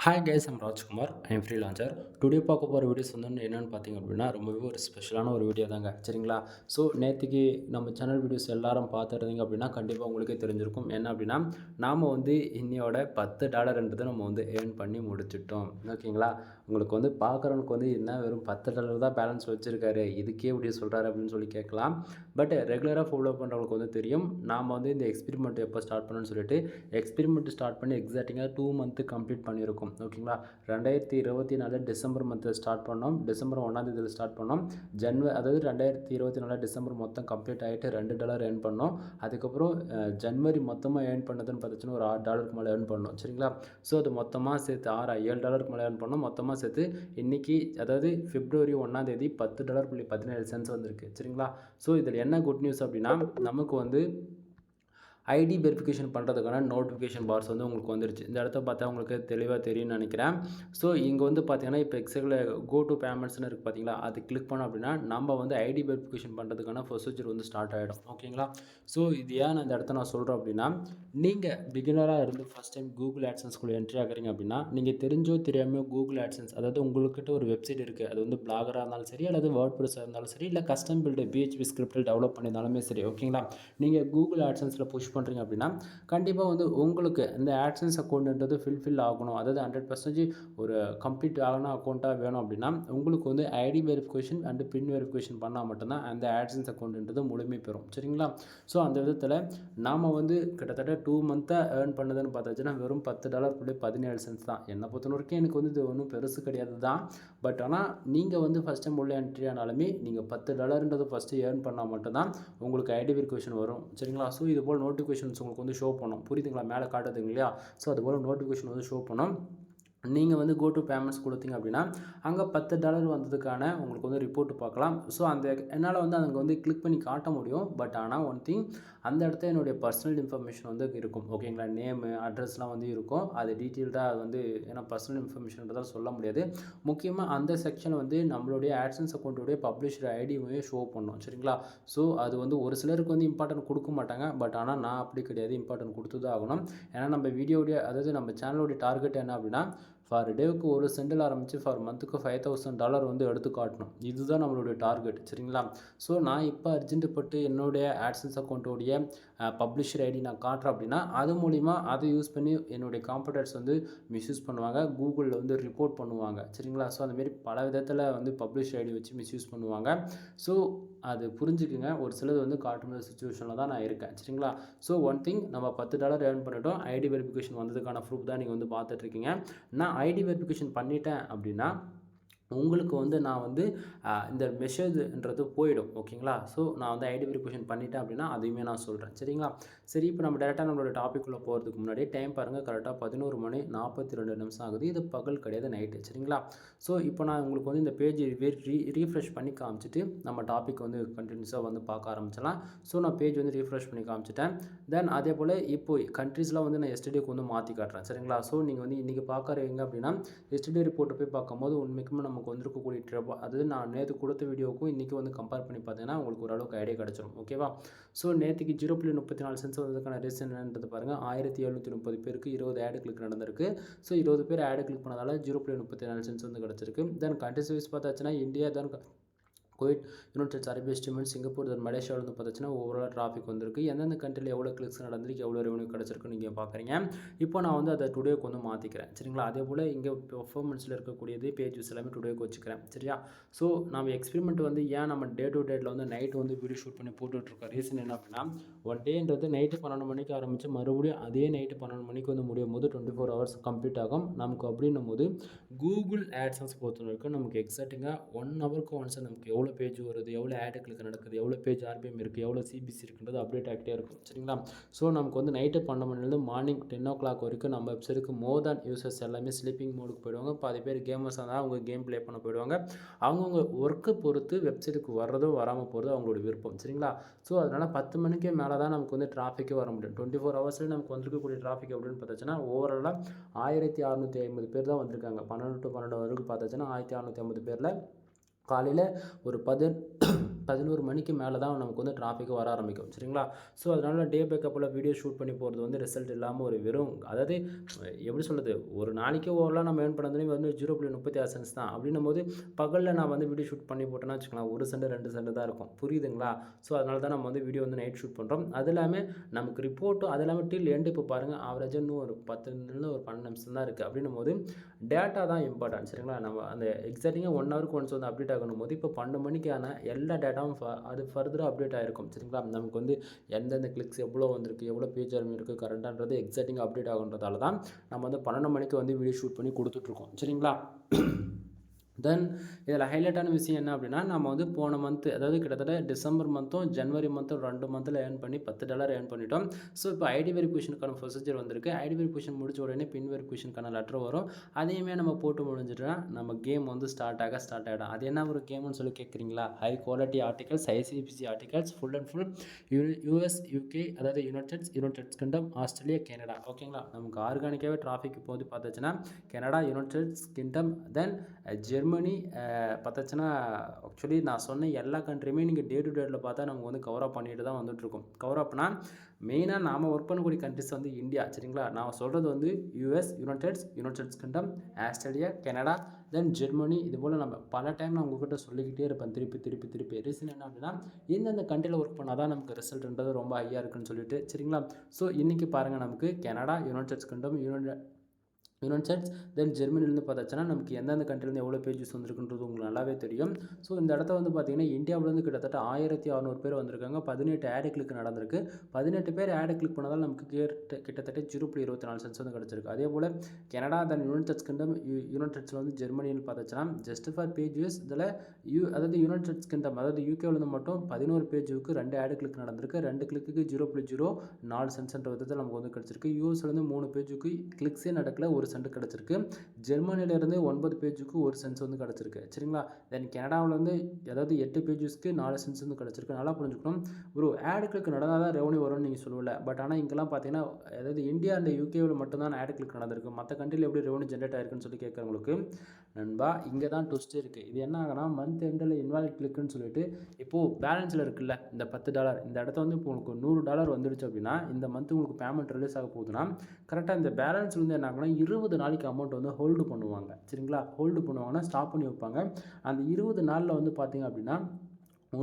Hi guys, I'm Rajkumar. I'm freelancer. Today பார்க்க போகிற videos வந்து என்னென்னு பார்த்தீங்க அப்படின்னா, ரொம்பவே ஒரு ஸ்பெஷலான ஒரு வீடியோ தாங்க. சரிங்களா? ஸோ நேற்றுக்கு நம்ம சேனல் வீடியோஸ் எல்லாரும் பார்த்துருந்தீங்க அப்படின்னா கண்டிப்பாக உங்களுக்கே தெரிஞ்சிருக்கும். என்ன அப்படின்னா, நாம் வந்து இன்னையோட $10 நம்ம வந்து ஏர்ன் பண்ணி முடிச்சிட்டோம். ஓகேங்களா? உங்களுக்கு வந்து பார்க்குறவனுக்கு வந்து என்ன வெறும் $10 தான் பேலன்ஸ் வச்சுருக்காரு, இதுக்கே இப்படி சொல்கிறாரு அப்படின்னு சொல்லி கேட்கலாம். பட் ரெகுலராக ஃபாலோ பண்ணுறவங்களுக்கு வந்து தெரியும், நாம் வந்து இந்த எக்ஸ்பெரிமெண்ட் எப்போ ஸ்டார்ட் பண்ணணும்னு சொல்லிட்டு எக்ஸ்பெரிமெண்ட் ஸ்டார்ட் பண்ணி எக்ஸாக்டிங்காக 2 மந்த்து கம்ப்ளீட் பண்ணியிருக்கோம். ஓகேங்களா? 2024 டிசம்பர் மந்தில் ஸ்டார்ட் பண்ணோம். டிசம்பர் 1 ஸ்டார்ட் பண்ணோம். அதாவது 2024 டிசம்பர் மொத்தம் கம்ப்ளீட் ஆகிட்டு $2 ஏர்ன் பண்ணோம். அதுக்கப்புறம் ஜனவரி மொத்தமாக ஏர்ன் பண்ணதுன்னு பார்த்துச்சுன்னா ஒரு $6 மேலே ஏர்ன் பண்ணோம். சரிங்களா? ஸோ அது மொத்தமாக சேர்த்து $7 மேலே ஏர்ன் பண்ணோம். மொத்தமாக சேர்த்து இன்றைக்கி, அதாவது பிப்ரவரி 1 $10.17 வந்திருக்கு. சரிங்களா? ஸோ இதில் என்ன குட் நியூஸ் அப்படின்னா, நமக்கு வந்து ஐடி வெரிஃபிகேஷன் பண்ணுறதுக்கான நோட்டிஃபிகேஷன் பார்ஸ் வந்து உங்களுக்கு வந்துருச்சு. இந்த இடத்த பார்த்தா உங்களுக்கு தெளிவாக தெரியும்னு நினைக்கிறேன். ஸோ இங்கே வந்து பார்த்தீங்கன்னா, இப்போ எக்ஸலில் கோ டு பேமெண்ட்ஸ்னு இருக்குது பார்த்தீங்களா, அது கிளிக் பண்ணோம் அப்படின்னா நம்ம வந்து ஐடி வெரிஃபிகேஷன் பண்ணுறதுக்கான ப்ரொசீஜர் வந்து ஸ்டார்ட் ஆகிடும். ஓகேங்களா? ஸோ இது ஏன் இந்த இடத்த நான் சொல்கிறேன் அப்படின்னா, நீங்கள் பிகினராக இருந்து ஃபஸ்ட் டைம் கூகுள் ஆட்சன்ஸ்குள்ளே என்ட்ரி ஆகுறீங்க அப்படின்னா, நீங்கள் தெரிஞ்சோ தெரியாமல் கூகுள் ஆட்சன்ஸ், அதாவது உங்கள்கிட்ட ஒரு வெப்சைட் இருக்குது, அது வந்து பிளாகராக இருந்தாலும் சரி, அல்லது வேர்ட் ப்ரெஸ்ஸாக இருந்தாலும் சரி, இல்லை கஸ்டம் பில்டு PHP ஸ்கிரிப்டில் டெவலப் பண்ணியிருந்தாலுமே சரி. ஓகேங்களா? நீங்கள் கூகுள் ஆட்சன்ஸில் புஷ் பண்ணுறீங்க அப்படின்னா கண்டிப்பாக வந்து உங்களுக்கு இந்த ஆட்சன்ஸ் அக்கௌண்ட்ன்றது ஃபில் ஆகணும். அதாவது 100% ஒரு கம்ப்ளீட் ஆன அக்கௌண்ட்டாக வேணும் அப்படின்னா உங்களுக்கு வந்து ID verification and PIN verification பண்ணால் மட்டும்தான் அந்த ஆட்சன்ஸ் அக்கௌண்ட்ன்றது முழுமை பெறும். சரிங்களா? ஸோ அந்த விதத்தில் நாம் வந்து கிட்டத்தட்ட 2 மந்த்தாக ஏர்ன் பண்ணதுன்னு பார்த்தாச்சுன்னா வெறும் $10.17 தான். என்னை பொறுத்த வரைக்கும் எனக்கு வந்து இது ஒன்றும் பெருசு கிடையாது தான். பட் ஆனால் நீங்கள் வந்து ஃபஸ்ட் டைம் உள்ள என்ட்ரி ஆனாலுமே நீங்கள் $10 ஃபஸ்ட்டு ஏர்ன் பண்ணால் மட்டும்தான் உங்களுக்கு ஐடி வெரிஃபிகேஷன் வரும். சரிங்களா? ஸோ இது போல் நோட்டிஃபிகேஷன்ஸ் உங்களுக்கு வந்து ஷோ பண்ணும். புரியுதுங்களா? மேலே காட்டுதுங்க இல்லையா? ஸோ அதுபோல் நோட்டிஃபிகேஷன் வந்து ஷோ பண்ணும். நீங்கள் வந்து கோ டு பேமெண்ட்ஸ் கொடுத்தீங்க அப்படின்னா அங்கே $10 வந்ததுக்கான உங்களுக்கு வந்து ரிப்போர்ட் பார்க்கலாம். ஸோ அந்த என்னால் வந்து அங்கே வந்து கிளிக் பண்ணி காட்ட முடியும். பட் ஆனால் ஒன் திங், அந்த இடத்துல என்னுடைய பர்சனல் இன்ஃபர்மேஷன் வந்து இருக்கும். ஓகேங்களா? நேமு, அட்ரஸ்லாம் வந்து இருக்கும். அது டீட்டெயில்டாக வந்து, ஏன்னா பர்சனல் இன்ஃபர்மேஷன்றதால் சொல்ல முடியாது. முக்கியமாக அந்த செக்ஷன் வந்து நம்மளுடைய ஆட்சன்ஸ் அக்கௌண்ட்டுடைய பப்ளிஷர் ஐடியுமே ஷோ பண்ணும். சரிங்களா? ஸோ அது வந்து ஒரு சிலருக்கு வந்து இம்பார்ட்டன்ட் கொடுக்க மாட்டாங்க. பட் ஆனால் நான் அப்படி கிடையாது, இம்பார்ட்டன்ட் கொடுத்து தான் ஆகணும். ஏன்னா நம்ம வீடியோடைய, அதாவது நம்ம சேனலோடைய டார்கெட் என்ன அப்படின்னா, ஃபார் டேவுக்கு ஒரு சென்டில் ஆரம்பித்து ஃபார் மந்த்துக்கு $5,000 வந்து எடுத்து காட்டணும். இதுதான் நம்மளுடைய டார்கெட். சரிங்களா? ஸோ நான் இப்போ அர்ஜென்ட் பட்டு என்னுடைய ஆட்சன்ஸ் அக்கௌண்ட்டோடைய பப்ளிஷர் ஐடி நான் காட்டுறேன் அப்படின்னா அது மூலிமா அதை யூஸ் பண்ணி என்னுடைய காம்படேட்டர்ஸ் வந்து மிஸ்யூஸ் பண்ணுவாங்க. கூகுளில் வந்து ரிப்போர்ட் பண்ணுவாங்க. சரிங்களா? ஸோ அந்தமாரி பல விதத்தில் வந்து பப்ளிஷர் ஐடி வச்சு மிஸ்யூஸ் பண்ணுவாங்க. ஸோ அது புரிஞ்சுக்குங்க. ஒரு சிலது வந்து காட்டுற சிச்சுவேஷனில் தான் நான் இருக்கேன். சரிங்களா? ஸோ ஒன் திங், நம்ம $10 ஏர்ன் பண்ணிட்டோம். ஐடி வெரிஃபிகேஷன் வந்ததுக்கான ப்ரூஃப் தான் நீங்கள் வந்து பார்த்துட்ருக்கீங்க. நான் ஐடி வெரிஃபிகேஷன் பண்ணிட்டேன் அப்படின்னா உங்களுக்கு வந்து நான் வந்து இந்த மெசேஜ்ன்றது போயிடும். ஓகேங்களா? ஸோ நான் வந்து ஐடி வெரிஃபிகேஷன் பண்ணிட்டேன் அப்படின்னா அதையுமே நான் சொல்கிறேன். சரிங்களா? சரி, இப்போ நம்ம டேரெக்டாக நம்மளோட டாப்பிக்குள்ளே போகிறதுக்கு முன்னாடி டைம் பாருங்கள், கரெக்டாக 11:42 ஆகுது. இது பகல் கிடையாது, நைட்டு. சரிங்களா? ஸோ இப்போ நான் உங்களுக்கு வந்து இந்த பேஜ் ரீஃப்ரெஷ் பண்ணி காமிச்சிட்டு நம்ம டாபிக் வந்து கண்டினியூஸாக வந்து பார்க்க ஆரம்பிச்சலாம். ஸோ நான் பேஜ் வந்து ரீஃப்ரெஷ் பண்ணி காமிச்சிட்டேன். தென் அதே போல் இப்போ கண்ட்ரீஸ்லாம் வந்து நான் எஸ்டர்டேக்கு வந்து மாற்றி காட்டுறேன். சரிங்களா? ஸோ நீங்கள் வந்து இன்றைக்கி பார்க்குறீங்க அப்படின்னா எஸ்டர்டே ரிப்போர்ட்டை போய் பார்க்கும்போது உண்மைக்குமே நமக்கு வந்திருக்கக்கூடிய அதாவது நான் நேற்று கொடுத்த வீடியோவுக்கும் இன்றைக்கி வந்து கம்பேர் பண்ணி பார்த்தீங்கன்னா உங்களுக்கு ஓரளவுக்கு ஐடியா கிடச்சிரும். ஓகேவா? ஸோ நேற்றுக்கு 0.34 வந்ததுக்கான ரீசன் என்னன்றது பாருங்கள். 1730 பேருக்கு 20 ஆடு கிளிக் நடந்திருக்கு. ஸோ 20 பேர் ஆடு கிளிக் பண்ணதால் 0.34 வந்து கிடச்சிருக்கு. தென் கண்ட்ரிஸ் வைஸ் பார்த்தாச்சுன்னா இந்தியா, தென் குவைட், யுனைடெட் அரபு எஸ்டிமெண்ட், சிங்கப்பூர், தென் மலேசியாவில் வந்து பார்த்துச்சுன்னா ஓவரால் டிராஃபிக் வந்திருக்கு. எந்தெந்த கண்ட்ரியில் எவ்வளோ கிளிக்ஸ் நடந்திருக்கு, எவ்வளோ ரெவன்யூ கிடச்சிருக்குன்னு நீங்கள் பார்க்குறீங்க. இப்போ நான் வந்து அதை டுடேக்கு வந்து மாற்றிக்கிறேன். சரிங்களா? அதே போல் இங்கே பெர்ஃபார்மன்ஸில் இருக்கக்கூடியது பேஜஸ் எல்லாமே டுடேக்கு வச்சுக்கிறேன். சரியா? ஸோ நம்ம எக்ஸ்பெரிமெண்ட் வந்து ஏன் நம்ம டே டு டேட்டில் வந்து நைட்டு வந்து வீடியோ ஷூட் பண்ணி போட்டுட்ருக்கோம். ரீசன் என்ன அப்படின்னா, ஒன் டேன்றது நைட்டு 12 மணிக்கு ஆரம்பித்து மறுபடியும் அதே நைட்டு 12 மணிக்கு வந்து முடியும் போது 24 ஹவர்ஸ் கம்ப்ளீட் ஆகும். நமக்கு அப்படின்னும் போது கூகுள் ஆட்சன்ஸ் பொறுத்த வரைக்கும் நமக்கு எக்ஸாக்டிங்காக 1 ஹவருக்கு ஒன்ஸ் நமக்கு எவ்வளோ பேஜ் வருது, எவ்வளோ ஆட் கிளிக் நடக்குது, எவ்வளோ பேஜ் RPM இருக்குது, எவ்வளோ CPC இருக்குன்றது அப்டேட் ஆகிட்டே இருக்கும். சரிங்களா? ஸோ நமக்கு வந்து நைட்டு 12 மணிலேருந்து மார்னிங் 10 வரைக்கும் நம்ம வெப்சைட்டுக்கு மோர் தேன் யூசர்ஸ் எல்லாமே ஸ்லீப்பிங் மோடுக்கு போயிடுவாங்க. பாதி பேர் கேமர்ஸ் இருந்தால் அவங்க கேம் ப்ளே பண்ண போயிடுவாங்க. அவங்கவுங்க ஒர்க்கை பொறுத்து வெப்சைட்டுக்கு வர்றதோ வராமல் போகிறதோ அவங்களோட விருப்பம். சரிங்களா? ஸோ அதனால் 10 மணிக்கே மேலே தான் நமக்கு வந்து டிராஃபிக்கே வர முடியும். 24 ஹவர்ஸ்லேயே நமக்கு வந்திருக்கக்கூடிய டிராஃபிக் அப்படின்னு பார்த்தாச்சுன்னா ஓவராலாக 1650 பேர் தான் வந்திருக்காங்க. 12 to 12 வரைக்கும் பார்த்தாச்சுன்னா 1650 பேரில் காலையில் ஒரு 11 மணிக்கு மேலே தான் நமக்கு வந்து டிராஃபிக் வர ஆரம்பிக்கும். சரிங்களா? ஸோ அதனால் டே பேக்கப்பில் வீடியோ ஷூட் பண்ணி போகிறது வந்து ரிசல்ட் இல்லாமல் ஒரு வெறும் அதாவது எப்படி சொல்கிறது, ஒரு நாளைக்கு ஓவரலாக நம்ம ஏர்ன் பண்ணதுலேயும் வந்து 0.36 சென்ட்ஸ் தான். அப்படின்னும்போது பகலில் நான் வந்து வீடியோ ஷூட் பண்ணி போட்டேன்னா வச்சுக்கலாம், 1 சென்ட் 2 சென்ட் தான் இருக்கும். புரியுதுங்களா? ஸோ அதனால தான் நம்ம வந்து வீடியோ வந்து நைட் ஷூட் பண்ணுறோம். அது இல்லாமல் நமக்கு ரிப்போர்ட்டும் அது இல்லாமல் டில் எண்டு இப்போ பாருங்கள், ஆவரேஜாக இன்னும் ஒரு 10லேருந்து ஒரு 12 நிமிஷம் தான் இருக்குது. அப்படின்னும்போது டேட்டா தான் இம்பார்ட்டன்ட். சரிங்களா? நம்ம அந்த எக்ஸாக்டிங்காக 1 ஹவருக்கு ஒன்ஸ் வந்து அப்டேட் ஆகணும் போது இப்போ 12 மணிக்கான எல்லா டேட்டாவும் அது ஃபர்தராக அப்டேட் ஆகிருக்கும். சரிங்களா? நமக்கு வந்து எந்தெந்த கிளிக்ஸ் எவ்வளோ வந்திருக்கு, எவ்வளோ பேஜ் இருக்குது கரண்ட்டான்றது எக்ஸாக்டிங்காக அப்டேட் ஆகுன்றதால தான் நம்ம வந்து 12 மணிக்கு வந்து வீடியோ ஷூட் பண்ணி கொடுத்துட்ருக்கோம். சரிங்களா? தென் இதில் ஹைலைட்டான விஷயம் என்ன அப்படின்னா, நம்ம வந்து போன மந்த்து அதாவது கிட்டத்தட்ட டிசம்பர் மந்த்தும் ஜனவரி மந்த்தும் 2 மந்தில் ஏர்ன் பண்ணி $10 ஏர்ன் பண்ணிட்டோம். ஸோ இப்போ ஐடி வெரிஃபிகேஷனுக்கான ப்ரொசீஜர் வந்திருக்கு. ஐடி வெரிஃபிகேஷன் முடிச்ச உடனே பின் வெரிஃபிகேஷனுக்கான லெட்டர் வரும். அதையுமே நம்ம போட்டு முடிஞ்சிட்டோம்னா நம்ம கேம் வந்து ஸ்டார்ட் ஆகிடும். அது என்ன ஒரு கேம்னு சொல்லி கேட்குறீங்களா? ஹை குவாலிட்டி ஆர்டிகல்ஸ், ஐசிஐசிசி articles, full and full US, UK, அதாவது யுனைடெட் கிங்டம், ஆஸ்திரேலியா, கனடா. ஓகேங்களா? நமக்கு ஆர்கானிக்காகவே டிராஃபிக் போது பார்த்துச்சுன்னா Canada, United Kingdom, then Germany பார்த்தாச்சுன்னா ஆக்சுவலி நான் சொன்ன எல்லா கண்ட்ரியுமே நீங்கள் டே டு டேட்டில் பார்த்தா நமக்கு வந்து கவர் அப் பண்ணிட்டு தான் வந்துட்டுருக்கோம். கவர் அப்னா மெயினாக நாம் ஒர்க் பண்ணக்கூடிய கண்ட்ரிஸ் வந்து இந்தியா. சரிங்களா? நான் சொல்கிறது வந்து US, United Kingdom, Australia, Canada, then Germany. இது போல் நம்ம பல டைம் நான் உங்கள்கிட்ட சொல்லிக்கிட்டே இருப்பேன் திருப்பி. ரீசன் என்ன அப்படின்னா, எந்தெந்த கண்ட்ரியில் ஒர்க் பண்ணால் தான் நமக்கு ரிசல்ட்ன்றது ரொம்ப ஹையாக இருக்குன்னு சொல்லிட்டு. சரிங்களா? ஸோ இன்றைக்கி பாருங்கள், நமக்கு கனடா, யுனைடெட் கிங்டம், யுனைடெட் தென் ஜெர்மனிலேருந்து பார்த்தாச்சுன்னா நமக்கு எந்தெந்த கண்ட்ரிலேருந்து எவ்வளோ பேஜஸ் வந்திருக்குன்றது உங்களுக்கு நல்லாவே தெரியும். ஸோ இந்த இடத்த வந்து பார்த்திங்கன்னா இந்தியாவிலேருந்து கிட்டத்தட்ட 1600 பேர் வந்திருக்காங்க. 18 ஆடு கிளிக் நடந்திருக்கு. 18 பேர் ஆடு கிளிக் பண்ணதால் நமக்கு கிட்டத்தட்ட 0.24 சென்ட்ஸ் வந்து கிடச்சிருக்கு. அதே போல் கனடா தென் யுனைடெட் கிங்டம், யுனைடெட்ஸில் வந்து ஜெர்மனின்னு பார்த்தாச்சுன்னா ஜஸ்ட் ஃபார் பேஜஸ் இதில் அதாவது யுனைடெட் கிங்டம் அதாவது யூகேவிலேருந்து மட்டும் 11 பேஜுக்கு 2 ஆடு கிளிக் நடந்திருக்கு. 2 கிளிக்கு 0.04 சென்ட்ஸ்ன்ற விதத்தில் நமக்கு வந்து கிடச்சிருக்கு. யூஎஸ்லேருந்து 3 பேஜுக்கு கிளிக்ஸே நடக்கல, 1 சென்ட் கிடச்சிருக்கு. ஜெர்மனிலேருந்து 9 பேஜுக்கு 1 சென்ட்ஸ் வந்து கிடச்சிருக்கு. சரிங்களா? தென் கனடாவில் வந்து அதாவது 8 பேஜஸ்க்கு 4 சென்ட்ஸ் வந்து கிடச்சிருக்கு. நல்லா புரிஞ்சுக்கணும். ஒரு ஆடு கிளிக் நடந்தால் தான் ரெவன்யூ வரும்னு நீங்கள் சொல்லல. பட் ஆனால் இங்கெல்லாம் பார்த்தீங்கன்னா அதாவது இந்தியா அண்ட் யூகேவில் மட்டும்தான் ஆடு கிளிக் நடந்திருக்கு. மற்ற கண்ட்ரியில் எப்படி ரெவன்யூ ஜென்ரேட் ஆயிருக்குன்னு சொல்லி கேட்குறவங்களுக்கு நண்பா இங்கே தான் ட்விஸ்ட் இருக்குது. இது என்ன ஆகுனா மந்த் எண்டில் இன்வாலிட் கிளிக்குன்னு சொல்லிட்டு இப்போது பேலன்ஸில் இருக்குல்ல இந்த $10 இந்த இடத்த வந்து இப்போ உங்களுக்கு $100 வந்துடுச்சு அப்படின்னா இந்த மந்த் உங்களுக்கு பேமெண்ட் ரிலீஸ் ஆக போகுதுன்னா கரெக்டாக இந்த பேலன்ஸ் வந்து என்ன ஆகுனா 20 நாளைக்கு அமௌண்ட் வந்து ஹோல்டு பண்ணுவாங்க. சரிங்களா? ஹோல்டு பண்ணுவாங்கன்னா ஸ்டாப் பண்ணி வைப்பாங்க. அந்த 20 நாளில் வந்து பார்த்திங்க அப்படின்னா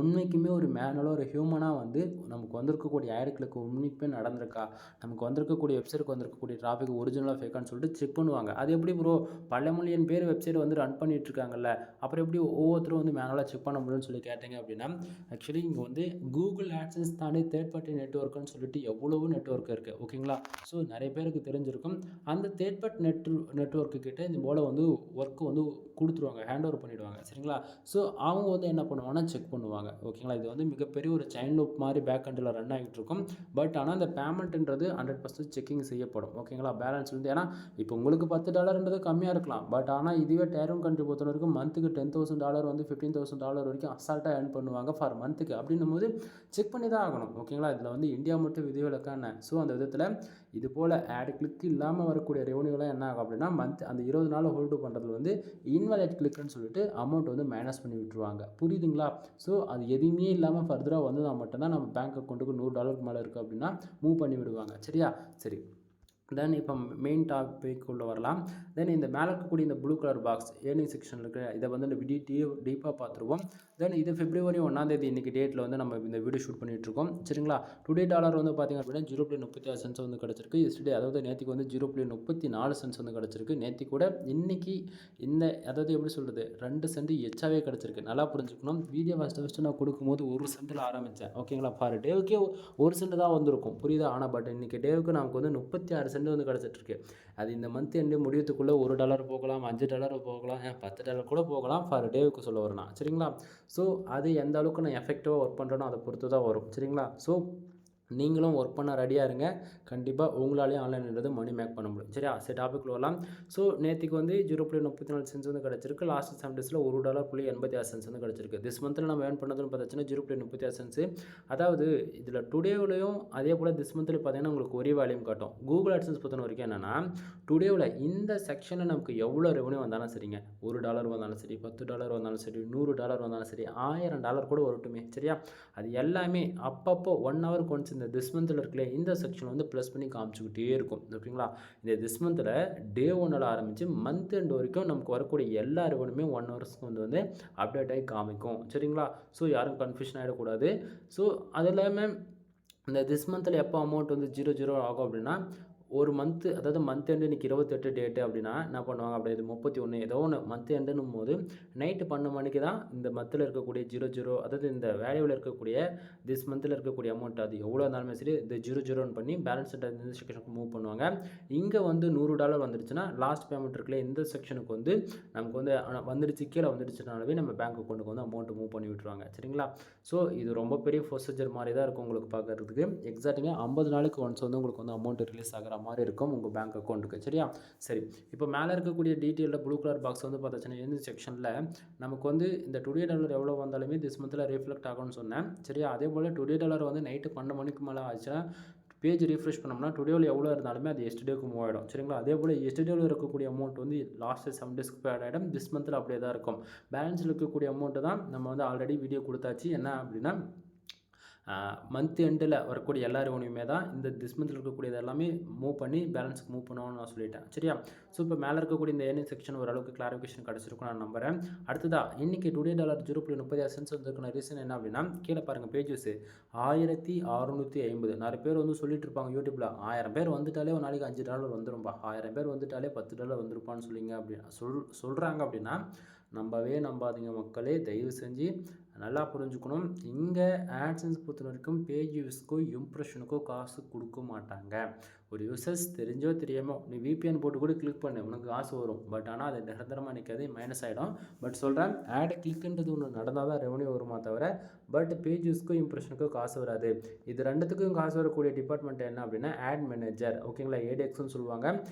உண்மைக்குமே ஒரு மேனுவலாக ஒரு ஹியூமனாக வந்து நமக்கு வந்திருக்கக்கூடிய ஆடுகளுக்கு உண்மைக்குமே நடந்திருக்கா, நமக்கு வந்திருக்கக்கூடிய வெப்சைட்டுக்கு வந்திருக்கக்கூடிய டிராஃபிக் ஒரிஜினலாக ஃபேக்கான்னு சொல்லிட்டு செக் பண்ணுவாங்க. அது எப்படி ப்ரோ பல மில்லியன் பேர் வெப்சைட் வந்து ரன் பண்ணிட்டு இருக்காங்கல்ல, அப்புறம் எப்படி ஒவ்வொருத்தரும் வந்து மேனுவலாக செக் பண்ண முடியும்னு சொல்லி கேட்டீங்க அப்படின்னா ஆக்சுவலி இங்கே வந்து கூகுள் ஆட்சன்ஸ் தாண்டி தேர்ட் பார்ட்டி நெட்வொர்க்குன்னு சொல்லிட்டு எவ்வளவோ நெட்வொர்க் இருக்குது. ஓகேங்களா? ஸோ நிறைய பேருக்கு தெரிஞ்சிருக்கும். அந்த தேர்ட் பார்ட்டி நெட்வொர்க்கு கிட்ட இந்த போல் வந்து ஒர்க்கு வந்து கொடுத்துருவாங்க, ஹேண்ட் ஓவர் பண்ணிவிடுவாங்க. சரிங்களா? ஸோ அவங்க வந்து என்ன பண்ணுவாங்கன்னா செக் பண்ணுவாங்க. ஓகேங்களா? இது வந்து மிகப்பெரிய ஒரு செயின் லூப் மாதிரி பேக் எண்டில் ரன் ஆகிட்டு இருக்கும். பட் ஆனால் இந்த பேமெண்ட்ன்றது 100% செக்கிங் செய்யப்படும். ஓகேங்களா? பேலன்ஸ் வந்து ஏன்னா இப்போ உங்களுக்கு $10ன்றது கம்மியாக இருக்கலாம். பட் ஆனால் இதுவே டேரும் கண்ட்ரி பொறுத்த வரைக்கும் மந்த்துக்கு $10,000 வந்து $15,000 வரைக்கும் அசால்ட்டாக ஏர்ன் பண்ணுவாங்க ஃபார் மந்த்துக்கு. அப்படின்னும் போது செக் பண்ணி தான் ஆகணும். ஓகேங்களா? இதில் வந்து இந்தியா மட்டும் விதிவிலக்கான. ஸோ அந்த விதத்தில் இது போல் ஆட் கிளிக் இல்லாமல் வரக்கூடிய ரெவன்யூலாம் என்ன ஆகும் அப்படின்னா மந்த் அந்த 20 நாள் ஹோல்டு பண்ணுறதுல வந்து இன்வாலிட் கிளிக்னு சொல்லிட்டு அமௌண்ட் வந்து மைனஸ் பண்ணி விட்டுருவாங்க. புரியுதுங்களா? ஸோ அது எதுவுமே இல்லாமல் ஃபர்தராக வந்து நான் மட்டும்தான் நம்ம பேங்க் அக்கௌண்ட்டுக்கு $100 மேலே இருக்குது அப்படின்னா மூவ் பண்ணி விடுவாங்க. சரியா? சரி. தென் இப்போ மெயின் டாபிக் உள்ள வரலாம். தென் இந்த மேலே இருக்கக்கூடிய இந்த ப்ளூ கலர் பாக்ஸ் ஏர்னிங் செக்ஷனில் இருக்கிற இதை வந்து நம்ம டீப்பாக பார்த்துருவோம். தென் இது February 1 இன்றைக்கி டேட்டில் வந்து நம்ம இந்த வீடியோ ஷூட் பண்ணிகிட்ருக்கோம். சரிங்களா? டுடே டாலர் வந்து பார்த்திங்க அப்படின்னா 0.36 சென்ட்ஸ் வந்து கிடச்சிருக்கு. எஸ்டே அதாவது நேற்றுக்கு வந்து 0.34 சென்ட்ஸ் வந்து கிடச்சிருக்கு. நேற்று கூட இன்றைக்கி இந்த அதாவது எப்படி சொல்கிறது 2 சென்ட் எச்சாவே கிடச்சிருக்கு. நல்லா புரிஞ்சுக்கணும். வீடியோ ஃபஸ்ட்டு நான் கொடுக்கும்போது 1 சென்ட்டில் ஆரம்பித்தேன். ஓகேங்களா? ஃபார் டேவுக்கே 1 சென்ட் தான் வந்திருக்கும். புரியுதா? ஆனால் பட் இன்றைக்கி டேவுக்கு நமக்கு வந்து 36 சென்ட் வந்து கிடச்சிட்ருக்கு. அது இந்த மந்த் எண்டு முடியத்துக்குள்ளே $1 போகலாம், $5 போகலாம், $10 கூட போகலாம் ஃபார் டேவுக்கு சொல்ல வரணும். சரிங்களா? ஸோ அது எந்த அளவுக்கு நான் எஃபெக்டிவாக ஒர்க் பண்ணுறேனோ அதை பொறுத்து தான் வரும். சரிங்களா? ஸோ நீங்களும் ஒர்க் பண்ண ரெடியாக இருங்க. கண்டிப்பாக உங்களாலேயும் ஆன்லைன்ன்றது மணி மேக் பண்ண முடியும். சரியா? சரி டாபிக்ல வரலாம். ஸோ நேத்திக்கு வந்து 0.34 சென்ட்ஸ் வந்து கிடச்சிருக்கு. லாஸ்ட் 7 டேஸில் $1.86 வந்து கிடச்சிருக்கு. திஸ் மந்த்தில் நம்ம ஏர்ன் பண்ணதுன்னு பார்த்தாச்சுன்னா 0.36 சென்ட்ஸு. அதாவது இதில் டுடேவிலையும் அதே போல் திஸ் மந்த்தில் பார்த்தீங்கன்னா உங்களுக்கு ஒரே வேல்யூம் காட்டும். கூகுள் AdSense பொறுத்த வரைக்கும் என்னென்னா டுடேவில் இந்த செக்ஷனில் நமக்கு எவ்வளோ ரெவன்யூ வந்தாலும் சரிங்க, $1 வந்தாலும் சரி, $10 வந்தாலும் சரி, $100 வந்தாலும் சரி, $1000 கூட வரட்டுமே. சரியா? அது எல்லாமே அப்பப்போ 1 ஹவருக்கு ஒன்ஸ் இந்த திஸ் மந்தில் இருக்கல இந்த செக்ஷன் வந்து ப்ளஸ் பண்ணி காமிச்சிக்கிட்டே இருக்கும். ஓகேங்களா? இந்த திஸ் மந்தில் டே 1ல் ஆரம்பித்து மந்த் எண்ட் வரைக்கும் நமக்கு வரக்கூடிய எல்லா ரெவன்யூமே 1 ஹவர்ஸ்க்கு வந்து அப்டேட் ஆகி காமிக்கும். சரிங்களா? ஸோ யாரும் கன்ஃபியூஷன் ஆகிடக்கூடாது. ஸோ அது இல்லாமல் இந்த திஸ் மந்தில் எப்போ அமௌண்ட் வந்து 0 ஆகும் அப்படின்னா ஒரு மந்த்து, அதாவது மந்த் எண்டு இன்றைக்கி 28 டேட்டு அப்படின்னா என்ன பண்ணுவாங்க, அப்படியே இது 31 ஏதோ ஒன்று மந்த் எண்டுன்னும் போது நைட்டு 12 மணிக்கு தான் இந்த மந்தில் இருக்கக்கூடிய 00, அதாவது இந்த வேல்யூவில் இருக்கக்கூடிய திஸ் மந்தில் இருக்கக்கூடிய அமௌண்ட் அது எவ்வளோ இருந்தாலுமே சரி இந்த 00 பண்ணி பேலன்ஸ் இந்த செக்ஷனுக்கு மூவ் பண்ணுவாங்க. இங்கே வந்து $100 வந்துடுச்சுன்னா லாஸ்ட் பேமெண்ட் இருக்குல்ல இந்த செக்ஷனுக்கு வந்து நமக்கு வந்து வந்துடுச்சு, கீழே வந்துடுச்சுனாலே நம்ம பேங்க் அக்கௌண்ட்டுக்கு வந்து அமௌண்ட்டு மூவ் பண்ணி விட்டுருவாங்க. சரிங்களா? ஸோ இது ரொம்ப பெரிய ப்ரொசீஜர் மாதிரி தான் இருக்கும் உங்களுக்கு பார்க்குறதுக்கு. எக்ஸாக்டாக 50 நாளுக்கு ஒன்ஸ் வந்து உங்களுக்கு வந்து அமௌண்ட் ரிலீஸ் ஆகிற மாதிரி இருக்கும் உங்கள் பேங்க் அக்கௌண்ட்டுக்கு. சரியா? சரி, இப்போ மேலே இருக்கக்கூடிய டீட்டெயிலில் ப்ளூ கலர் பாக்ஸ் வந்து பார்த்தாச்சுன்னா இந்த செக்ஷனில் நமக்கு வந்து இந்த டுடே டாலர் எவ்வளோ வந்தாலுமே திஸ் மந்தில் ரிஃப்ளெக்ட் ஆகும்னு சொன்னேன். சரியா? அதே போல் டுடே டாலர் வந்து நைட்டு 12 மணிக்கு மேலே ஆச்சுன்னா பேஜ் ரீஃப்ரெஷ் பண்ணோம்னா டுடேவில் எவ்வளோ இருந்தாலுமே அது எஸ்டர்டேக்கு மூவ் ஆகிடும். சரிங்களா? அதே போல் எஸ்டர்டேவில் இருக்கக்கூடிய அமௌண்ட் வந்து லாஸ்ட் 7 டேஸ்க்கு ஆட் ஆகிடும். திஸ் மந்தில் அப்படியே தான் இருக்கும். பேலன்ஸில் இருக்கக்கூடிய அமௌண்ட்டு தான் நம்ம வந்து ஆல்ரெடி வீடியோ கொடுத்தாச்சு. என்ன அப்படின்னா மந்த் எண்டில் வரக்கூடிய எல்லா ரெவன்யூமே தான் இந்த திஸ் மந்தில் இருக்கக்கூடியது எல்லாமே மூவ் பண்ணி பேலன்ஸுக்கு மூவ் பண்ணுவோம்னு நான் சொல்லிட்டேன். சரியா? ஸோ இப்போ மேலே இருக்கக்கூடிய இந்த ஏர்னிங் செக்ஷன் ஓரளவுக்கு கிளாரிஃபிகேஷன் கிடச்சிருக்கும் நான் நம்புகிறேன். அடுத்ததாக இன்றைக்கி டுடே டாலர் 0.36 வந்திருக்கிற ரீசன் என்ன அப்படின்னா கீழே பாருங்கள் பேஜஸ் 1650. நிறைய பேர் வந்து சொல்லிட்டு இருப்பாங்க யூடியூப்பில் 1000 பேர் வந்துட்டாலே ஒரு நாளைக்கு $5 வந்துடும்பா, 1000 பேர் வந்துட்டாலே $10 வந்துருப்பான்னு சொல்லிங்க அப்படின்னு சொல்கிறாங்க. அப்படின்னா நம்பவே நம்பாதீங்க மக்களே, தயவு செஞ்சு நல்லா புரிஞ்சுக்கணும். இங்கே AdSense பொறுத்த வரைக்கும் பேஜ் வியூஸ்க்கோ இம்ப்ரெஷனுக்கோ காசு கொடுக்க மாட்டாங்க. ஒரு யூசர்ஸ் தெரிஞ்சோ தெரியாமோ நீ VPN போட்டு கூட கிளிக் பண்ணு, உனக்கு காசு வரும். பட் ஆனால் அது நிரந்தரமாக நிற்காது, மைனஸ் ஆகிடும். பட் சொல்கிறேன், ஆட் கிளிக்குன்றது ஒன்று நடந்தால் தான் ரெவன்யூ வருமா தவிர பட் பேஜ் வியூஸ்க்கோ இம்ப்ரெஷனுக்கோ காசு வராது. இது ரெண்டுத்துக்கும் காசு வரக்கூடிய டிபார்ட்மெண்ட் என்ன அப்படின்னா ஆட் மேனேஜர். ஓகேங்களா? ADXன்னு சொல்லுவாங்க.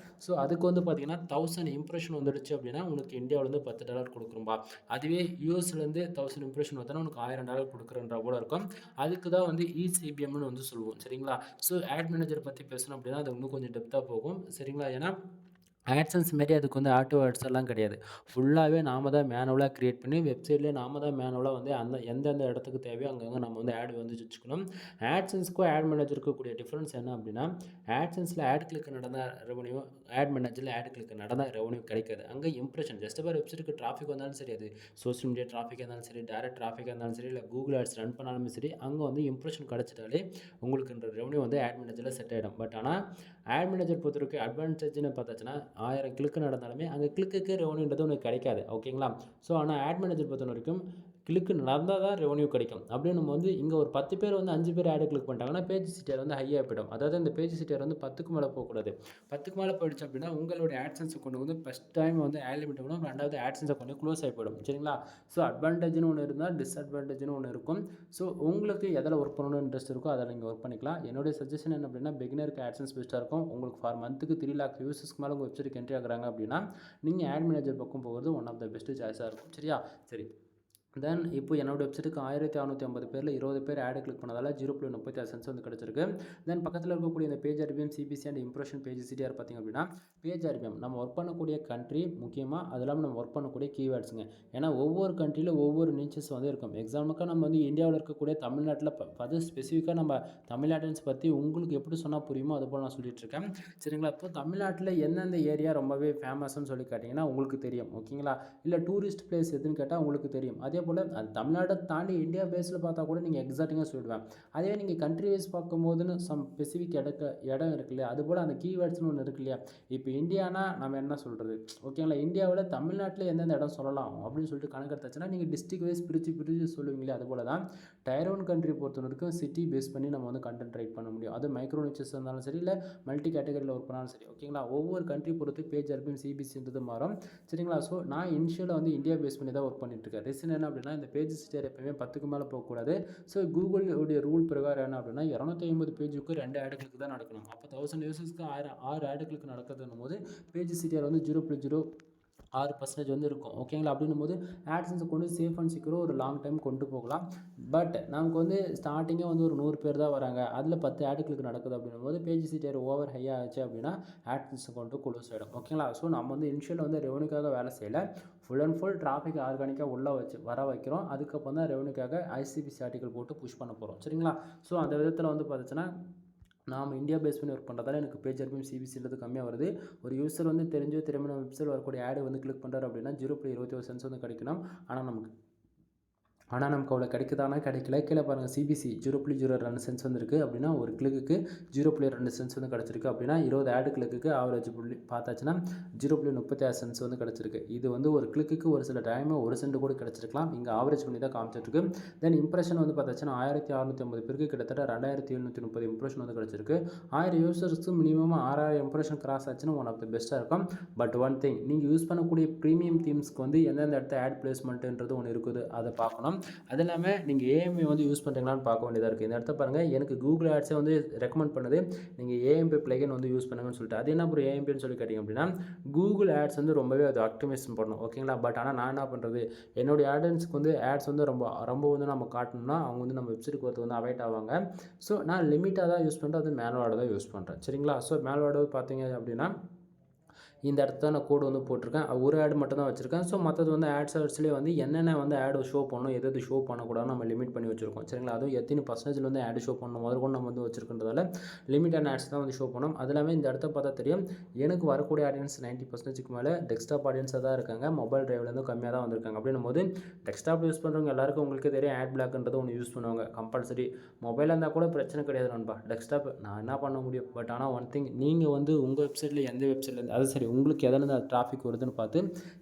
ஸோ அதுக்கு வந்து பார்த்தீங்கன்னா 1000 இம்ப்ரெஷன் வந்துடுச்சு அப்படின்னா உனக்கு இந்தியாவிலேருந்து $10 கொடுக்குறோம்பா. அதுவே யூஎஸ்லேருந்து 1000 இம்ப்ரெஷன் வந்தோன்னா உனக்கு $1000 கொடுக்குறன்ற போல இருக்கும். அதுக்கு தான் வந்து ECBMன்னு வந்து சொல்லுவோம். சரிங்களா? ஸோ ஆட் மேனேஜர் பற்றி பேசணும் அப்படின்னா அது இன்னும் கொஞ்சம் டெப்த்தாக போகும். சரிங்களா? ஏன்னா AdSense மாரி அதுக்கு வந்து ஆட்டோ ஆட்ஸ் எல்லாம் கிடையாது. ஃபுல்லாகவே நாம தான் மேனுவலாக கிரியேட் பண்ணி வெப்சைட்லேயே நாம தான் மேனுவலாக வந்து எந்தெந்த இடத்துக்கு தேவையோ அங்கங்கே நம்ம வந்து ஆட் வந்து வச்சுக்கணும். AdSenseக்கும் ஆட் மேனேஜருக்கும் கூடிய டிஃப்ரென்ஸ் என்ன அப்படின்னா AdSenseல ஆட் கிளிக் நடந்தால் ரெவன்யூ, ஆட் மேனேஜரில் ஆட் கிளிக் நடந்தால் ரெவன்யூ கிடைக்காது. அங்கே இம்ப்ரெஷன் ஜஸ்ட் பார் வெப்சைட்டுக்கு டிராஃபிக் வந்தாலும் சரி, அது சோஷியல் மீடியா டிராஃபிக்காக இருந்தாலும் சரி, டேரக்ட் டிராஃபிக்காக இருந்தாலும் சரி, இல்லை கூகுள் ஆட்ஸ் ரன் பண்ணாலுமே சரி, அங்கே வந்து இம்ப்ரெஷன் கிடச்சிட்டாலே உங்களுக்கு ரெவன்யூ வந்து ஆட் மேனேஜரில் செட் ஆகிடும். பட் ஆனால் ஆட் மேனேஜர் பொறுத்தவரைக்கும் அட்வான்டேஜ்னு பார்த்தாச்சுன்னா 1000 கிளிக்கு நடந்தாலுமே அங்கே கிளிக்கு ரெவன்யூன்றது உனக்கு கிடைக்காது. ஓகேங்களா? ஸோ ஆனால் ஆட் மேனேஜர் பொறுத்த வரைக்கும் கிளிக்கு நடந்தால் தான் ரெவன்யூ கிடைக்கும். அப்படியே நம்ம வந்து இங்கே ஒரு 10 பேர் வந்து 5 பேர் ஆடு கிளிக் பண்ணிட்டாங்கன்னா பேஜ் சிட்டிஆர் வந்து ஹையாக போய்டும். அதாவது இந்த பேஜ் சிட்டிஆர் வந்து 10க்கு மேலே போகக்கூடாது. 10க்கு மேலே போயிடுச்சு அப்படின்னா உங்களுடைய AdSense கொண்டு வந்து ஃபஸ்ட் டைம் வந்து ஆட் லிமிட் விடும், ரெண்டாவது AdSense கொண்டு க்ளோஸ் ஆகி போயிடும். சரிங்களா? ஸோ அட்வான்டேஜ்னு ஒன்று இருந்தால் டிஸ்அட்வான்டேஜ்னு ஒன்று இருக்கும். ஸோ உங்களுக்கு எதில் ஒர்க் பண்ணணும்னு இன்ட்ரெஸ்ட் இருக்கோ அதில் நீங்கள் ஒர்க் பண்ணிக்கலாம். என்னுடைய சஜஷன் என்ன அப்படின்னா பிகினருக்கு AdSense பெஸ்ட்டாக இருக்கும். உங்களுக்கு ஃபார் மந்த்துக்கு 3 lakh யூசர்ஸ்க்கு மேலே உங்கள் வெப்சைட்டுக்கு என்ட்ரி ஆகுறாங்க அப்படின்னா நீங்கள் ஆட் மேனேஜர் பக்கம் போகிறது ஒன் ஆஃப் த பெஸ்ட்டு சாய்ஸாக இருக்கும். சரியா? சரி, தென் இப்போ என்னோடய வெப்சைட்டுக்கு 1650 பேரில் 20 பேர் ஆடு கிளிக் பண்ணதால் 0.36 சென்ட்ஸ் வந்து கிடச்சிருக்கு. தென் பக்கத்தில் இருக்கக்கூடிய இந்த page RPM, CPC and impression page CTR பார்த்திங்க அப்படின்னா பேஜ் RPM நம்ம ஒர்க் பண்ணக்கூடிய கண்ட்ரி முக்கியமாக, அது இல்லாமல் நம்ம ஒர்க் பண்ணக்கூடிய கீவேர்ட்ஸுங்க. ஏன்னா ஒவ்வொரு கண்ட்ரியில் ஒவ்வொரு நீச்சஸ் வந்து இருக்கும். எக்ஸாம்பிளுக்கு நம்ம வந்து இந்தியாவில் இருக்கக்கூடிய தமிழ்நாட்டில் அது ஸ்பெசிஃபிக்காக நம்ம தமிழ் ஆடியன்ஸ் பற்றி உங்களுக்கு எப்படி சொன்னால் புரியுமோ அது போல் நான் சொல்லிட்டு இருக்கேன். சரிங்களா? இப்போ தமிழ்நாட்டில் எந்தெந்த ஏரியா ரொம்பவே ஃபேமஸ்ன்னு சொல்லி கேட்டிங்கன்னா உங்களுக்கு தெரியும். ஓகேங்களா? இல்லை டூரிஸ்ட் பிளேஸ் எதுன்னு கேட்டால் உங்களுக்கு தெரியும். அதே போல் அது தமிழ்நாட்டை தாண்டி இந்தியா பேஸில் பார்த்தா கூட நீங்கள் எக்ஸாக்டிங்காக சொல்லிடுவேன். அதே நீங்கள் கண்ட்ரி வைஸ் பார்க்கும்போதுன்னு சம் ஸ்பெசிஃபிக் இடம் இருக்கு இல்லையா, அதுபோல் அந்த கீவேர்ட்ஸ்னு ஒன்று இருக்கு இல்லையா. இப்போ இந்தியானா நம்ம என்ன சொல்கிறது, ஓகேங்களா, இந்தியாவில் தமிழ்நாட்டில் எந்தெந்த இடம் சொல்லலாம் அப்படின்னு சொல்லிட்டு கணக்கெடுத்தாச்சுன்னா நீங்கள் டிஸ்ட்ரிக் வைஸ் பிரித்து சொல்லுவீங்களே, அதுபோல் தான் டயர் 1 கண்ட்ரி பொறுத்த வரைக்கும் சிட்டி பேஸ் பண்ணி நம்ம வந்து கண்டென்ட் ரைட் பண்ண முடியும். அது மைக்ரோ நிச்சஸ் இருந்தாலும் சரி, இல்லை மல்டி கேட்டகரியில் ஒர்க் பண்ணாலும் சரி. ஓகேங்களா? ஒவ்வொரு கண்ட்ரி பொறுத்து பேஜ் RPM, CPCன்றது மாறும். சரிங்களா? ஸோ நான் இனிஷியலாக வந்து இந்தியா பேஸ் பண்ணி தான் ஒர்க் பண்ணிட்டு இருக்கேன். ரீசன் என்ன அப்படின்னா இந்த பேஜ் சிட்டிஆர் எப்பயுமே 10க்கு மேலே போகக்கூடாது. ஸோ கூகுள் உடைய ரூல் பிரகாரம் என்ன அப்படின்னா 250 பேஜுக்கு 2 ஆட் கிளிக் தான் நடக்கணும். அப்போ 1000 யூசர்ஸ்க்கு 6 ஆட் கிளிக் நடக்குதுன்னும் போது பேஜ் சிட்டிஆர் வந்து 0.06% வந்து இருக்கும். ஓகேங்களா? அப்படின்னும் போது ஆட்சன்ஸை கொண்டு சேஃப் அண்ட் செக்யூராக ஒரு லாங் டைம் கொண்டு போகலாம். பட் நமக்கு வந்து ஸ்டார்டிங்கே வந்து ஒரு 100 பேர் தான் வராங்க, அதில் 10 ஆட் கிளிக் நடக்குது அப்படின்னும் போது பேஜ் சிட்டிஆர் ஓவர் ஹையாக ஆச்சு அப்படின்னா ஆட்சன்ஸை கொண்டு க்ளோஸ் ஆகிடும். ஓகேங்களா? ஸோ நம்ம வந்து இனிஷியல் வந்து ரெவன்யூக்காக வேலை செய்யலை, ஃபுல் அண்ட் ஃபுல் டிராஃபிக் ஆர்கானிக்காக உள்ளே வர வைக்கிறோம். அதுக்கப்புறம் தான் ரெவன்யூக்காக ஐசிபிசி ஆர்டிக்கல் போட்டு புஷ் பண்ண போகிறோம். சரிங்களா? ஸோ அந்த விதத்தில் வந்து பார்த்துச்சுன்னா நாம் இந்தியா பேஸ் பண்ணி ஒர்க் பண்ணுறதால எனக்கு பேஜ் ஆர்பிஎம் சிபிசின்றது கம்மியாக வருது. ஒரு யூசர் வந்து தெரிஞ்சோ தெரியாமல் நம்ம வெப்சைட் வரக்கூடிய ஆடு வந்து கிளிக் பண்ணுறாரு அப்படின்னா 0.21 சென்ஸ் வந்து கிடைக்கணும். ஆனால் நமக்கு அவ்வளோ கிடைக்குதானா கிடைக்கல. கீழே பாருங்கள் சிபிசி 0.02 சென்ஸ் வந்துருக்கு அப்படின்னா ஒரு கிளிக்கு 0.2 சென்ஸ் வந்து கிடச்சிருக்கு. அப்படின்னா 20 ஆடு கிளிக்கு ஆவரேஜ் புள்ளி பார்த்தாச்சுன்னா 0.36 சென்ஸ் வந்து கிடச்சிருக்கு. இது வந்து ஒரு கிளிக்கு ஒரு சில டைம் 1 சென்ட் கூட கிடச்சிருக்கலாம். இங்கே ஆவரேஜ் பண்ணி தான் காமிச்சிட்ருக்கு. தென் இம்ப்ரெஷன் வந்து பார்த்தாச்சுன்னா 1650 பேருக்கு கிட்டத்தட்ட 2730 இம்ப்ரெஷன் வந்து கிடச்சிருக்கு. 1000 யூசர்ஸ்க்கு மினிமம் 6000 இம்ப்ரெஷன் கிராஸ் ஆச்சுன்னா ஒன் ஆஃப் த பெஸ்ட்டாக இருக்கும். பட் ஒன் திங், நீங்கள் யூஸ் பண்ணக்கூடிய ப்ரீமியம் தீம்ஸ்க்கு வந்து எந்தெந்த இடத்த ஆட் பிளேஸ்மெண்ட்டுன்றது ஒன்று இருக்குது, அதை பார்க்கணும். அது இல்லாமல் நீங்கள் ஏஎம்பி வந்து யூஸ் பண்ணுறீங்களான்னு பார்க்க வேண்டியதாக இருக்குது. இந்த இடத்த பாருங்கள், எனக்கு கூகுள் ஆட்ஸே வந்து ரெக்கமெண்ட் பண்ணுது நீங்கள் ஏஎம்பி பிளகன் வந்து யூஸ் பண்ணுங்கன்னு சொல்லிட்டு. அது என்ன அப்புறம் ஏஎம்பின்னு சொல்லி கேட்டிங்க அப்படின்னா கூகுள் ஆட்ஸ் வந்து ரொம்பவே அது ஆப்டிமைசேஷன் பண்ணணும். ஓகேங்களா? பட் ஆனால் நான் என்ன பண்ணுறது, என்னுடைய ஆடியன்ஸ்க்கு வந்து ஆட்ஸ் வந்து ரொம்ப வந்து நம்ம காட்டணும்னா அவங்க வந்து நம்ம வெப்சைட்டுக்கு வரது வந்து அவாய்ட் ஆவாங்க. ஸோ நான் லிமிட்டாக தான் யூஸ் பண்ணுறேன், அது மேனுவலாக தான் யூஸ் பண்ணுறேன். சரிங்களா? ஸோ மேனுவலாக பார்த்தீங்க அப்படின்னா இந்த இடத்துல நான் கோடு வந்து போட்டிருக்கேன், ஒரு ஆடு மட்டும் தான் வச்சுருக்கேன். ஸோ மற்றது வந்து ஆட் சர்ச்லேயே வந்து என்னென்ன வந்து ஆடு ஷோ பண்ணணும், எது ஷோ பண்ணக்கூடாதுன்னு நம்ம லிமிட் பண்ணி வச்சுருக்கோம். சரிங்களா? அதுவும் எத்தனை பர்சன்டேஜில் வந்து ஆடு ஷோ பண்ணணும் முதற்கொண்டு நம்ம வந்து வச்சுருக்கின்றதால லிமிட்டான ஆட்ஸ் தான் வந்து ஷோ பண்ணணும். அது எல்லாமே இந்த இடத்த பார்த்தா தெரியும், எனக்கு வரக்கூடிய ஆடியன்ஸ் 90% மேலே டெஸ்க்டாப் ஆடியன்ஸாக தான் இருக்காங்க, மொபைல் டிரைவ்லேருந்து கம்மியாக தான் வந்திருக்காங்க. அப்படின்னும் போது டெஸ்க்டாப் யூஸ் பண்ணுறவங்க எல்லாருக்கும் உங்களுக்கே தெரியும் ஆட் பிளாக்ன்றது ஒன்று யூஸ் பண்ணுவாங்க கம்பல்சரி. மொபைலாக இருந்தால் கூட பிரச்சனை கிடையாது நண்பா, டெஸ்க்டாப் நான் என்ன பண்ண முடியும். பட் ஆனால் ஒன் திங், நீங்கள் வந்து உங்கள் வெப்சைட்டில் எந்த வெப்சைட்லேருந்து அது சரி உங்களுக்கு எதில் டிராஃபிக் வருதுன்னு பார்த்து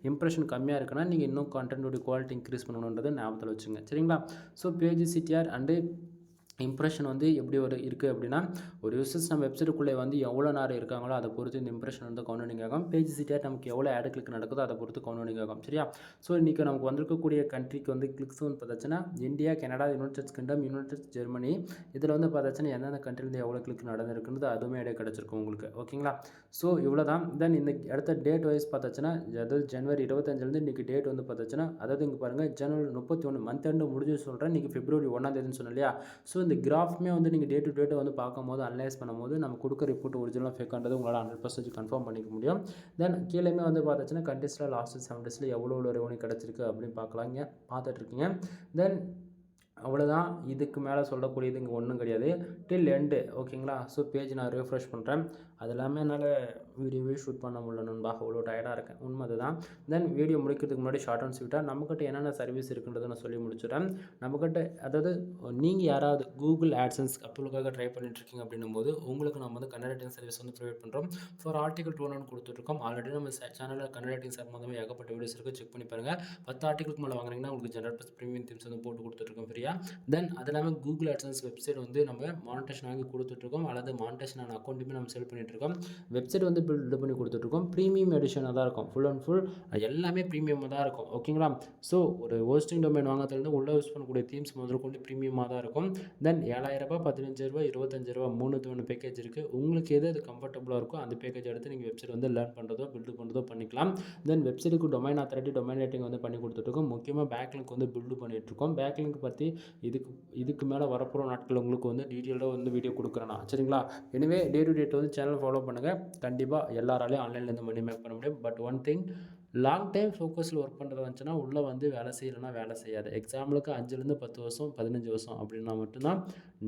இம்ப்ரெஷன் கம்மியாக இருக்குன்னா நீங்கள் இன்னும் கண்டென்ட்டோட குவாலிட்டி இன்க்ரீஸ் பண்ணணுன்றதை ஞாபகத்தில் வச்சுங்க. சரிங்களா? ஸோ பேஜ் சிட்டிஆர் அண்டு இம்ப்ரெஷன் வந்து எப்படி இருக்குது அப்படின்னா ஒரு யூசர்ஸ் நம்ம வெப்சைட்டுக்குள்ளே வந்து எவ்வளோ நேரம் இருக்காங்களோ அதை பொறுத்து இந்த இம்ப்ரெஷன் வந்து கவுண்டிங் ஆகும். பேஜ் சிட்டிஆர் நமக்கு எவ்வளோ ஆட் கிளிக் நடக்குதோ அதை பொறுத்து கவுண்டிங் ஆகும். சரியா? ஸோ இன்றைக்கி நமக்கு வந்திருக்கக்கூடிய கண்ட்ரிக்கு வந்து கிளிக்ஸ் வந்து பார்த்தாச்சுன்னா India, Canada, United States Kingdom, United States, Germany, இதில் வந்து பார்த்தாச்சுன்னா எந்தெந்த கண்ட்ரிலேருந்து எவ்வளோ கிளிக் நடந்திருக்குன்றது அதுவுமே இடையே கிடச்சிருக்கும் உங்களுக்கு. ஓகேங்களா? ஸோ இவ்வளோ தான். தென் இந்த அடுத்த டேட் வைஸ் பார்த்தாச்சுன்னா அதாவது ஜனவரி 25 இன்றைக்கி டேட் வந்து பார்த்தாச்சுன்னா அதாவது இங்கே பாருங்கள் ஜனவரி 31 மந்த் எண்டு முடிஞ்சு சொல்கிறேன். இன்றைக்கி பிப்ரவரி 1 சொன்னேன் இல்லையா? ஸோ இந்த கிராஃப்மே வந்து நீங்கள் டே டு டேட்டை வந்து பார்க்கும்போது அனலைஸ் பண்ணும்போது நம்ம கொடுக்க ரிப்போர்ட் ஒரிஜினலாக ஃபேக்கானது உங்களால் 100% கன்ஃபார்ம் பண்ணிக்க முடியும். தென் கீழேயுமே வந்து பார்த்தாச்சுன்னா கண்டிஸ்டில் லாஸ்ட் 7 டேஸில் எவ்வளோ ரெவன்யூ கிடச்சிருக்கு அப்படின்னு பார்க்கலாங்க, பார்த்துட்ருக்கீங்க. தென் அவ்வளோதான், இதுக்கு மேலே சொல்லக்கூடியது இங்கே ஒன்றும் கிடையாது டில் எண்டு. ஓகேங்களா? ஸோ பேஜ் நான் ரெஃப்ரெஷ் பண்ணுறேன். அது எல்லாமே என்னால் வீடியோவே ஷூட் பண்ண முடியல நண்பா, அவ்வளோ டயர்டாக இருக்கேன், உண்மை அதுதான். தென் வீடியோ முடிக்கிறதுக்கு முன்னாடி ஷார்ட் அண்ட் ஸ்வீட்டாக நம்மக்கிட்ட என்னென்ன சர்வீஸ் இருக்குன்றதை நான் சொல்லி முடிச்சுட்டேன். நம்மக்கிட்ட அதாவது நீங்கள் யாராவது கூகுள் ஆட்சன்ஸ் அப்பளுக்காக ட்ரை பண்ணிட்டுருக்கீங்க அப்படின்னும் போது உங்களுக்கு நம்ம வந்து கன்வெர்ட்டிங் சர்வீஸ் வந்து ப்ரொவைட் பண்ணுறோம். ஃபார் ஆர்டிகல் 200 கொடுத்துட்ருக்கோம். ஆல்ரெடி நம்ம சேனலில் கன்வெர்ட்டிங் சம்பந்தமாக ஏகப்பட்ட வீடியோஸ் இருக்குது, செக் பண்ணி பாருங்கள். 10 ஆர்டிகளுக்கு மேலே வாங்கினீங்கன்னா உங்களுக்கு ஜெனரல் ப்ரீமியம் தீம்ஸ் வந்து போட்டு கொடுத்துட்ருக்கோம் ஃப்ரீயாக. தென் அது இல்லாமல் கூகுள் ஆட்சன்ஸ் வெப்சைட் வந்து நம்ம மானிட்டேஷன் வாங்கி கொடுத்துட்ருக்கோம், அல்லது மானிட்டேஷனான அக்கௌண்ட்டுமே நம்ம செல் பண்ணிகிட்ருக்கோம். வெப்சைட் வந்து பில்ட் பண்ணி கொடுத்துட்ருக்கோம். ப்ரீமியம் எடிஷனாக தான் இருக்கும், ஃபுல் அண்ட் ஃபுல் எல்லாமே ப்ரீமியமாக தான் இருக்கும். ஓகேங்களா? ஸோ ஒரு ஹோஸ்டிங் டொமைன் வாங்கிறதுலேருந்து உள்ளே யூஸ் பண்ணக்கூடிய தீம்ஸ் முதல்ல கொண்டு ப்ரீமியமாக தான் இருக்கும். தென் 7000 ரூபாய், 15,000 ரூபாய், 25,000 ரூபாய் 3 பேக்கேஜ் இருக்குது. உங்களுக்கு எது அது கம்ஃபர்டபுளாக இருக்கோ அந்த பேக்கேஜ் எடுத்து நீங்கள் வெப்சைட் வந்து லேர்ன் பண்ணுறதோ பில்டு பண்ணுறதோ பண்ணிக்கலாம். தென் வெப்சைட்டுக்கு டொமைன் அத்தாரிட்டி, டொமைன் ரேட்டிங் வந்து பண்ணி கொடுத்துட்ருக்கோம். முக்கியமாக பேக்லிங்க் வந்து பில்டு பண்ணிகிட்ருக்கோம். பேக்லிங்க் பற்றி இதுக்கு மேலே வரப்போகிற நாட்கள் உங்களுக்கு வந்து டீட்டெயிலாக வந்து வீடியோ கொடுக்குறேன் நான். சரிங்களா? எனவே டே டு டேட் வந்து சேனல் ஃபாலோ பண்ணுங்கள். கண்டிப்பாக எல்லாராலையும் ஆன்லைன்லேருந்து மணி மேக் பண்ண முடியும். But one thing, long time ஃபோக்கஸில் ஒர்க் பண்ணுறது வந்துச்சுன்னா உள்ளே வந்து வேலை செய்யலைன்னா வேலை செய்யாது. எக்ஸாம்பிளுக்கு 5லேருந்து 10 வருஷம் 15 வருஷம் அப்படின்னா மட்டும்தான்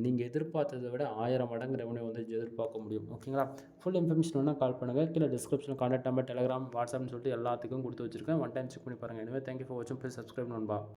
நீங்கள் எதிர்பார்த்ததை விட 1000 மடங்கு ரெவன்யூ வந்து எதிர்பார்க்க முடியும். ஓகேங்களா? ஃபுல் இன்ஃபர்மேஷன் வேணால் கால் பண்ணுங்கள். கீழே டிஸ்கிரிப்ஷனில் கான்டாக்ட் நம்பர், டெலிகிராம், வாட்ஸ்அப்னு சொல்லிட்டு எல்லாத்துக்கும் கொடுத்து வச்சிருக்கேன். ஒன் டைம் செக் பண்ணி பாருங்கள். எனவே தேங்க்யூ ஃபார் வாட்சிங். ப்ளீஸ் சப்ஸ்கிரைப் நண்பா.